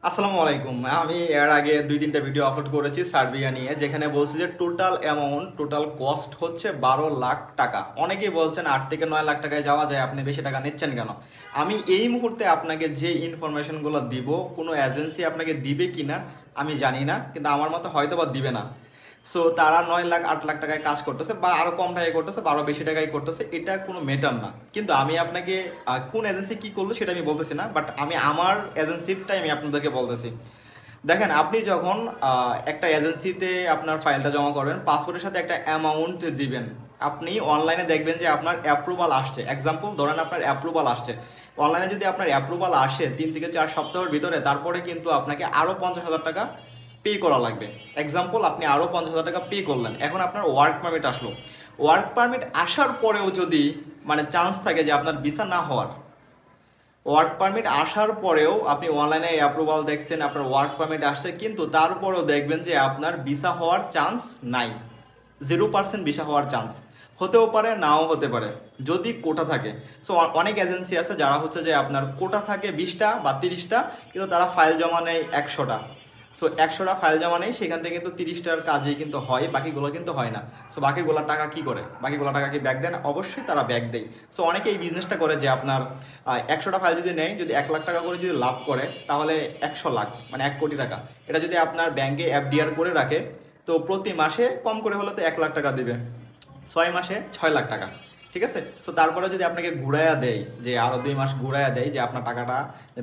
আসসালামু আলাইকুম। আমি এর আগে 2-3টা ভিডিও আপলোড করেছি সার্বিয়া নিয়ে, যেখানে বলছি যে টোটাল কস্ট হচ্ছে 12 লাখ টাকা। অনেকেই বলছেন 8 থেকে 9 লাখ টাকায় যাওয়া যায়, আপনি বেশি টাকা নিচ্ছেন কেন? আমি এই মুহূর্তে আপনাকে যে ইনফরমেশনগুলো দিব, কোনো এজেন্সি আপনাকে দিবে কিনা আমি জানি না, কিন্তু আমার মতো হয়তো বা দিবে না। সো তারা 9 লাখ 8 লাখ টাকায় কাজ করতেছে, বা আরো কম টাকায় করতেছে, বা আরো বেশি টাকায় করতেছে, এটা কোনো ম্যাটার না। কিন্তু আমি আপনাকে কোন এজেন্সি কি করলো সেটা আমি বলতেছি না, বাট আমি আমার এজেন্সিটাই আমি আপনাদেরকে বলতেছি। দেখেন, আপনি যখন একটা এজেন্সিতে আপনার ফাইলটা জমা করবেন, পাসপোর্টের সাথে একটা অ্যামাউন্ট দিবেন। আপনি অনলাইনে দেখবেন যে আপনার অ্যাপ্রুভাল আসছে। এক্সাম্পল ধরেন আপনার অ্যাপ্রুভাল আসছে অনলাইনে, যদি আপনার অ্যাপ্রুভাল আসে 3 থেকে 4 সপ্তাহের ভিতরে, তারপরে কিন্তু আপনাকে আরও 50,000 টাকা পে করা লাগবে। এক্সাম্পল, আপনি আরও 50,000 টাকা পে করলেন, এখন আপনার ওয়ার্ক পারমিট আসলো। ওয়ার্ক পারমিট আসার পরেও যদি চান্স থাকে যে আপনার ভিসা না হওয়ার, ওয়ার্ক পারমিট আসার পরেও আপনি অনলাইনে অ্যাপ্রুভাল দেখছেন, আপনার ওয়ার্ক পারমিট আসছে, কিন্তু তারপরেও দেখবেন যে আপনার ভিসা হওয়ার চান্স নাই। 0% ভিসা হওয়ার চান্স। হতেও পারে, নাও হতে পারে, যদি কোটা থাকে। সো অনেক এজেন্সি আছে যারা হচ্ছে যে আপনার কোটা থাকে 20টা বা 30টা, কিন্তু তারা ফাইল জমা নেয় 100টা। সো 100টা ফাইল জমা নেই, সেখান থেকে কিন্তু 30টার কাজেই কিন্তু হয়, বাকিগুলো কিন্তু হয় না। সো বাকিগুলো টাকা কি করে? বাকিগুলো টাকা কি ব্যাক দেয় না? অবশ্যই তারা ব্যাক দেয়। সো অনেকে এই বিজনেসটা করে যে আপনার 100টা ফাইল যদি নেয়, যদি 1 লাখ টাকা করে যদি লাভ করে, তাহলে 100 লাখ 1 কোটি টাকা। এটা যদি আপনার ব্যাংকে এফডিআর করে রাখে, তো প্রতি মাসে কম করে হলে তো 1 লাখ টাকা দিবে, 6 মাসে 6 লাখ টাকা। ঠিক আছে। সো তারপরে যদি আপনাকে ঘুরাইয়া দেয়, যে আরও 2 মাস ঘুরাইয়া দেয়, যে আপনার টাকাটা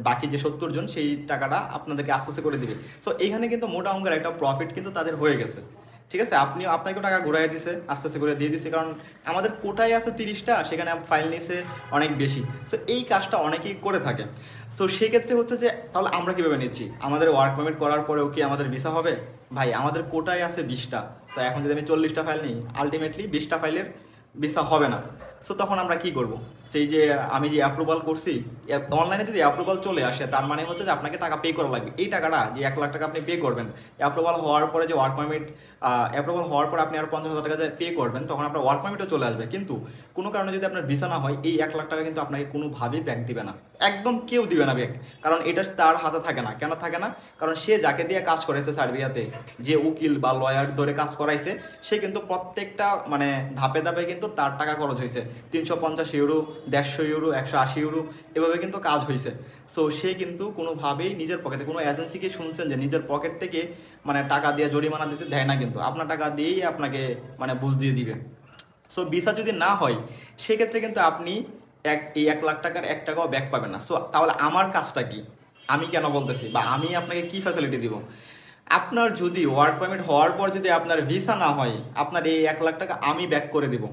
বাকি যে 70 জন, সেই টাকাটা আপনাদেরকে আস্তে আস্তে করে দিবে। সো এইখানে কিন্তু মোটা অঙ্কের একটা প্রফিট কিন্তু তাদের হয়ে গেছে। ঠিক আছে, আপনাকেও টাকা ঘুরাই দিছে, আস্তে আস্তে করে দিয়ে দিছে, কারণ আমাদের কোটায় আছে 30টা, সেখানে ফাইল নিছে অনেক বেশি। সো এই কাজটা অনেকেই করে থাকে। সো সেক্ষেত্রে হচ্ছে যে তাহলে আমরা কীভাবে নিচ্ছি? আমাদের ওয়ার্ক পারমিট করার পরেও কি আমাদের ভিসা হবে? ভাই, আমাদের কোটায় আছে 20টা। সো এখন যদি আমি 40টা ফাইল নিই, আলটিমেটলি 20টা ফাইলের ভিসা হবে না। সো তখন আমরা কি করব? সেই যে আমি যে অ্যাপ্রুভাল করছি, অনলাইনে যদি অ্যাপ্রুভাল চলে আসে, তার মানে হচ্ছে যে আপনাকে টাকা পে করা লাগবে। এই টাকাটা যে 1 লাখ টাকা আপনি পে করবেন, অ্যাপ্রুভাল হওয়ার পরে যে ওয়ার্ক পারমিট, অ্যাপ্রুভাল হওয়ার পর আপনি আরও 50,000 টাকা যে পে করবেন, তখন আপনার ওয়ার্ক পারমিটও চলে আসবে। কিন্তু কোনো কারণে যদি আপনার ভিসা না হয়, এই 1 লাখ টাকা কিন্তু আপনাকে কোনোভাবেই ব্যাক দিবে না। একদম কেউ দিবে না ব্যাক। কারণ এটা তার হাতে থাকে না। কেন থাকে না? কারণ সে যাকে দিয়ে কাজ করেছে সার্বিয়াতে, যে উকিল বা লয়ার ধরে কাজ করাইছে, সে কিন্তু প্রত্যেকটা ধাপে ধাপে কিন্তু তার টাকা খরচ হয়েছে। 350 ইউরো, 150 ইউরো, 180 ইউরো, এভাবে কিন্তু কাজ হয়েছে। সো সে কিন্তু কোনোভাবেই নিজের পকেটে, কোনো এজেন্সিকে শুনছেন যে নিজের পকেট থেকে টাকা দিয়ে জরিমানা দিতে দেয় না, কিন্তু আপনার টাকা দিয়েই আপনাকে বুঝ দিয়ে দিবে। সো ভিসা যদি না হয়, সেক্ষেত্রে কিন্তু আপনি এই 1 লাখ টাকার 1 টাকাও ব্যাক পাবেন না। সো তাহলে আমার কাজটা কি? আমি কেন বলতেছি, বা আমি আপনাকে কি ফ্যাসিলিটি দিব? আপনার যদি ওয়ার্ক পারমিট হওয়ার পর যদি আপনার ভিসা না হয়, আপনার এই 1 লাখ টাকা আমি ব্যাক করে দিব।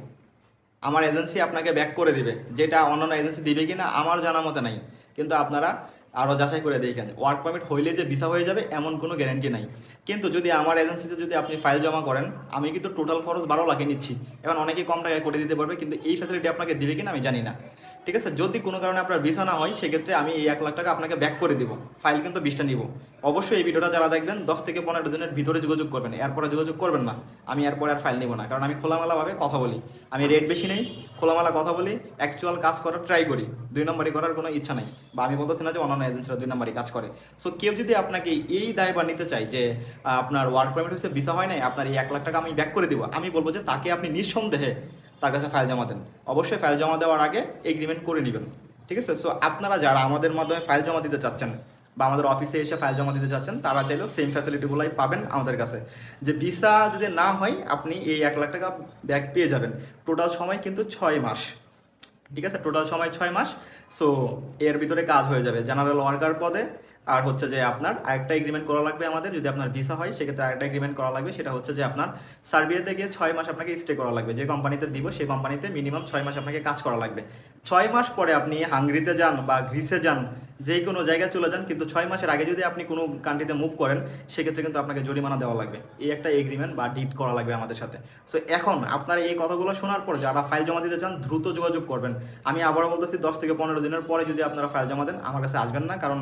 আমার এজেন্সি আপনাকে ব্যাক করে দিবে। যেটা অন্যান্য এজেন্সি দিবে কিনা আমার জানা মতে নাই, কিন্তু আপনারা আরও যাচাই করে দেখেন। ওয়ার্ক পারমিট হইলে যে ভিসা হয়ে যাবে এমন কোনো গ্যারান্টি নাই। কিন্তু যদি আমার এজেন্সিতে যদি আপনি ফাইল জমা করেন, আমি কিন্তু টোটাল খরচ 12 লাখে নিচ্ছি। এখন অনেকেই কম টাকায় করে দিতে পারবে, কিন্তু এই ফ্যাসিলিটি আপনাকে দিবে কিনা আমি জানি না। ঠিক আছে, যদি কোনো কারণে আপনার ভিসা না হয়, সেক্ষেত্রে আমি এই 1 লাখ টাকা আপনাকে ব্যাক করে দিব। ফাইল কিন্তু 20টা নিব। অবশ্যই এই ভিডিওটা যারা দেখবেন 10 থেকে 15 দিনের ভিতরে যোগাযোগ করবেন, এরপরে যোগাযোগ করবেন না। আমি এরপরে আর ফাইল নিব না, কারণ আমি খোলামেলাভাবে কথা বলি। আমি রেট বেশি নেই, খোলামেলা কথা বলি, অ্যাকচুয়াল কাজ করার ট্রাই করি। 2 নম্বরই করার কোনো ইচ্ছা নেই, বা আমি বলতেছি না যে অন্যান্য এজেন্সিরা 2 নম্বরই কাজ করে। সো কেউ যদি আপনাকে এই দায়ভার নিতে চায় যে আপনার ওয়ার্ক পারমিট হচ্ছে ভিসা হয় নাই, আপনার এই 1 লাখ টাকা আমি ব্যাক করে দিব, আমি বলবো যে তাকে আপনি নিঃসন্দেহে তার কাছে ফাইল জমা দেন। অবশ্যই ফাইল জমা দেওয়ার আগে এগ্রিমেন্ট করে নেবেন। ঠিক আছে। সো আপনারা যারা আমাদের মাধ্যমে ফাইল জমা দিতে চাচ্ছেন, বা আমাদের অফিসে এসে ফাইল জমা দিতে চাচ্ছেন, তারা চাইলেও সেম ফ্যাসিলিটিগুলোই পাবেন আমাদের কাছে। যে ভিসা যদি না হয়, আপনি এই 1 লাখ টাকা ব্যাক পেয়ে যাবেন। টোটাল সময় কিন্তু 6 মাস। ঠিক আছে, টোটাল সময় 6 মাস। সো এর ভিতরে কাজ হয়ে যাবে জেনারেল ওয়ার্কার পদে। আর হচ্ছে যে আপনার আরেকটা এগ্রিমেন্ট করা লাগবে আমাদের, যদি আপনার ভিসা হয় সেক্ষেত্রে আরেকটা এগ্রিমেন্ট করা লাগবে। সেটা হচ্ছে যে আপনার সার্বিয়াতে গিয়ে 6 মাস আপনাকে স্টে করা লাগবে। যে কোম্পানিতে দিব সেই কোম্পানিতে মিনিমাম 6 মাস আপনাকে কাজ করা লাগবে। 6 মাস পরে আপনি হাঙ্গেরিতে যান বা গ্রিসে যান, যে কোনো জায়গায় চলে যান, কিন্তু 6 মাসের আগে যদি আপনি কোনো কান্ট্রিতে মুভ করেন, সেক্ষেত্রে কিন্তু আপনাকে জরিমানা দেওয়া লাগবে। এই একটা এগ্রিমেন্ট বা ডিড করা লাগবে আমাদের সাথে। সো এখন আপনার এই কথাগুলো শোনার পর যারা ফাইল জমা দিতে চান, দ্রুত যোগাযোগ করবেন। আমি আবারও বলতেছি, 10 থেকে 15 দিনের পরে যদি আপনারা ফাইল জমা দেন, আমার কাছে আসবেন না, কারণ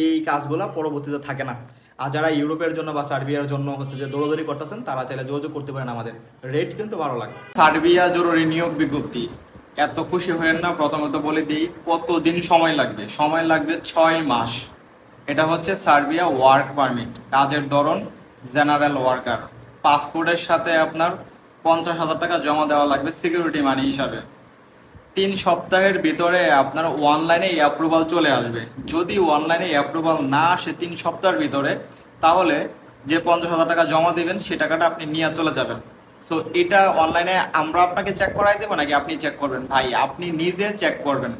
এই কাজগুলো পরবর্তীতে থাকে না। আর যারা ইউরোপের জন্য বা সার্বিয়ার জন্য হচ্ছে যে দৌড়াদৌড়ি করতেছেন, তারা চাইলে যোগাযোগ করতে পারেন আমাদের। রেট কিন্তু 12 লাখ। সার্বিয়া জরুরি নিয়োগ বিজ্ঞপ্তি। এত খুশি হয়েন না, প্রথমত বলে দিই কতদিন সময় লাগবে। সময় লাগবে 6 মাস। এটা হচ্ছে সার্বিয়া ওয়ার্ক পারমিট, কাজের ধরন জেনারেল ওয়ার্কার। পাসপোর্টের সাথে আপনার 50,000 টাকা জমা দেওয়া লাগবে সিকিউরিটি মানি হিসাবে। 3 সপ্তাহের ভিতরে আপনার অনলাইনে অ্যাপ্রুভাল চলে আসবে। যদি অনলাইনে অ্যাপ্রুভাল না আসে 3 সপ্তাহের ভিতরে, তাহলে যে 50,000 টাকা জমা দিবেন সে টাকাটা আপনি নিয়ে চলে যাবেন। সো এটা অনলাইনে আমরা আপনাকে চেক করাই দেবো নাকি আপনি চেক করবেন? ভাই আপনি নিজে চেক করবেন।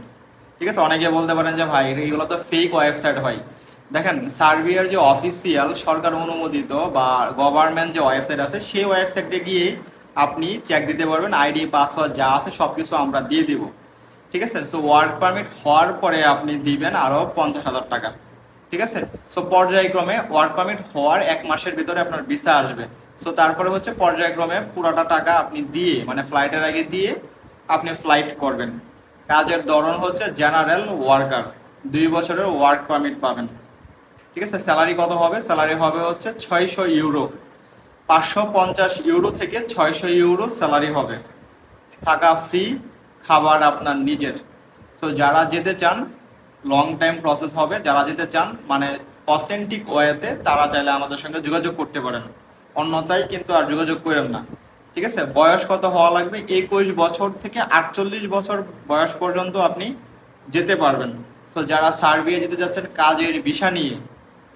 ঠিক আছে, অনেকে বলতে পারেন যে ভাই এইগুলো তো ফেক ওয়েবসাইট হয়। দেখেন, সার্বিয়ার যে অফিসিয়াল সরকার অনুমোদিত বা গভর্নমেন্ট যে ওয়েবসাইট আছে, সেই ওয়েবসাইটে গিয়ে আপনি চেক দিতে পারবেন। আইডি পাসওয়ার্ড যা আছে সব কিছু আমরা দিয়ে দিব। ঠিক আছে, সো ওয়ার্ক পারমিট হওয়ার পরে আপনি দিবেন আরও 50,000 টাকা। ঠিক আছে, সো পর্যায়ক্রমে ওয়ার্ক পারমিট হওয়ার 1 মাসের ভিতরে আপনার ভিসা আসবে। সো তারপরে হচ্ছে পর্যায়ক্রমে পুরোটা টাকা আপনি দিয়ে, মানে ফ্লাইটের আগে দিয়ে আপনি ফ্লাইট করবেন। কাজের ধরন হচ্ছে জেনারেল ওয়ার্কার, 2 বছরের ওয়ার্ক পারমিট পাবেন। ঠিক আছে, স্যালারি কত হবে? স্যালারি হবে হচ্ছে 600 ইউরো, 550 ইউরো থেকে 600 ইউরো স্যালারি হবে। থাকা ফ্রি, খাবার আপনার নিজের। সো যারা যেতে চান, লং টাইম প্রসেস হবে, যারা যেতে চান মানে অথেন্টিক ওয়েতে, তারা চাইলে আমাদের সঙ্গে যোগাযোগ করতে পারেন, অন্যথায় কিন্তু আর যোগাযোগ করেন না। ঠিক আছে, বয়স কত হওয়া লাগবে? 21 বছর থেকে 48 বছর বয়স পর্যন্ত আপনি যেতে পারবেন। সো যারা সার্বিয়া যেতে যাচ্ছেন কাজের ভিসা নিয়ে,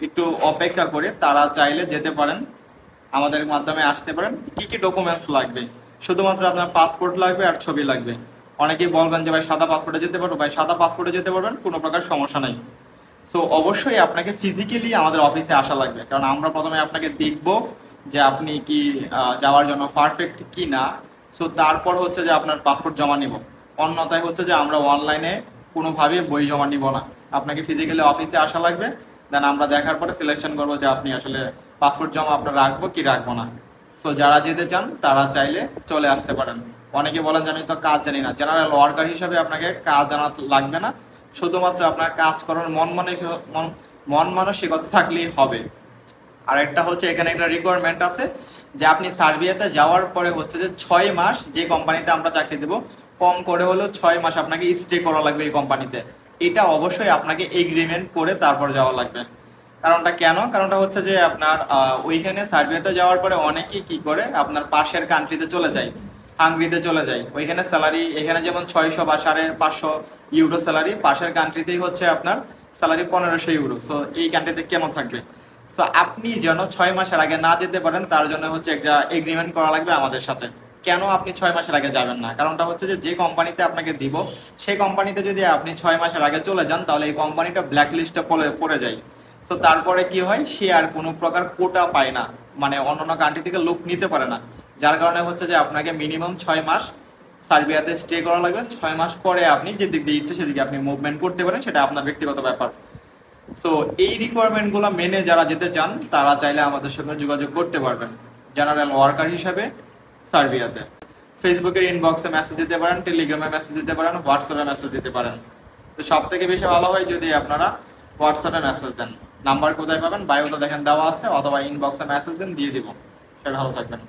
একটু অপেক্ষা করে তারা চাইলে যেতে পারেন, আমাদের মাধ্যমে আসতে পারেন। কি কি ডকুমেন্টস লাগবে? শুধুমাত্র আপনার পাসপোর্ট লাগবে আর ছবি লাগবে। অনেকেই বলবেন যে ভাই সাদা পাসপোর্টে যেতে পারবো। ভাই সাদা পাসপোর্টে যেতে পারবেন, কোনো প্রকার সমস্যা নাই। সো অবশ্যই আপনাকে ফিজিক্যালি আমাদের অফিসে আসা লাগবে, কারণ আমরা প্রথমে আপনাকে দেখব যে আপনি কি যাওয়ার জন্য পারফেক্ট কি না। সো তারপর হচ্ছে যে আপনার পাসপোর্ট জমা নিব। অন্যথায় হচ্ছে যে আমরা অনলাইনে কোনোভাবে বই জমা নিব না, আপনাকে ফিজিক্যালি অফিসে আসা লাগবে। দেন আমরা দেখার পরে সিলেকশন করবো যে আপনি আসলে পাসপোর্ট জমা আপনার রাখবো কি রাখবো না। সো যারা যেতে চান তারা চাইলে চলে আসতে পারেন। অনেকে বলেন যে আমি তো কাজ জানি না। জেনারেল ওয়ার্কার হিসাবে আপনাকে কাজ জানা লাগবে না, শুধুমাত্র আপনার কাজ করার মন মানসিকতা থাকলেই হবে। আর একটা হচ্ছে এখানে একটা রিকোয়ারমেন্ট আছে যে আপনি সার্বিয়াতে যাওয়ার পরে হচ্ছে যে 6 মাস যে কোম্পানিতে আমরা চাকরি দেবো, কম করে হলেও 6 মাস আপনাকে স্টে করা লাগবে এই কোম্পানিতে। এটা অবশ্যই আপনাকে এগ্রিমেন্ট করে তারপর যাওয়া লাগবে। কারণটা কেন? কারণটা হচ্ছে যে আপনার ওইখানে সার্বিয়াতে যাওয়ার পরে অনেকেই কি করে আপনার পাশের কান্ট্রিতে চলে যায়, হাঙ্গরিতে চলে যায়। ওইখানে স্যালারি এখানে যেমন 600 বা 550 ইউরো স্যালারি, পাশের কান্ট্রিতেই হচ্ছে আপনার স্যালারি 1500 ইউরো। সো এই কান্ট্রিতে কেন থাকবে? সো আপনি যেন 6 মাসের আগে না যেতে পারেন, তার জন্য হচ্ছে একটা এগ্রিমেন্ট করা লাগবে আমাদের সাথে। কেন আপনি 6 মাসের আগে যাবেন না? কারণটা হচ্ছে যে যে কোম্পানিতে আপনাকে দিব, সেই কোম্পানিতে যদি আপনি 6 মাসের আগে চলে যান, তাহলে এই কোম্পানিটা ব্ল্যাক লিস্টে পড়ে যায়। সো তারপরে কি হয়, সে আর কোনো প্রকার কোটা পায় না, মানে অন্যান্য কান্ট্রি থেকে লোক নিতে পারে না। যার কারণে হচ্ছে যে আপনাকে মিনিমাম 6 মাস সার্বিয়াতে স্টে করা লাগবে। 6 মাস পরে আপনি যে দিক দিয়ে ইচ্ছে সেদিকে আপনি মুভমেন্ট করতে পারেন, সেটা আপনার ব্যক্তিগত ব্যাপার। সো এই রিকোয়ারমেন্টগুলো মেনে যারা যেতে চান তারা চাইলে আমাদের সঙ্গে যোগাযোগ করতে পারবেন জেনারেল ওয়ার্কার হিসাবে সার্বিয়াতে। ফেসবুকের ইনবক্সে মেসেজ দিতে পারেন, টেলিগ্রামে মেসেজ দিতে পারেন, হোয়াটসঅ্যাপে মেসেজ দিতে পারেন। তো সব থেকে বেশি ভালো হয় যদি আপনারা হোয়াটসঅ্যাপে মেসেজ দেন। নাম্বার কোথায় পাবেন? বায়োতে দেখেন দেওয়া আছে, অথবা ইনবক্সে মেসেজ দেন, দিয়ে দিব। সবাই ভালো থাকবেন।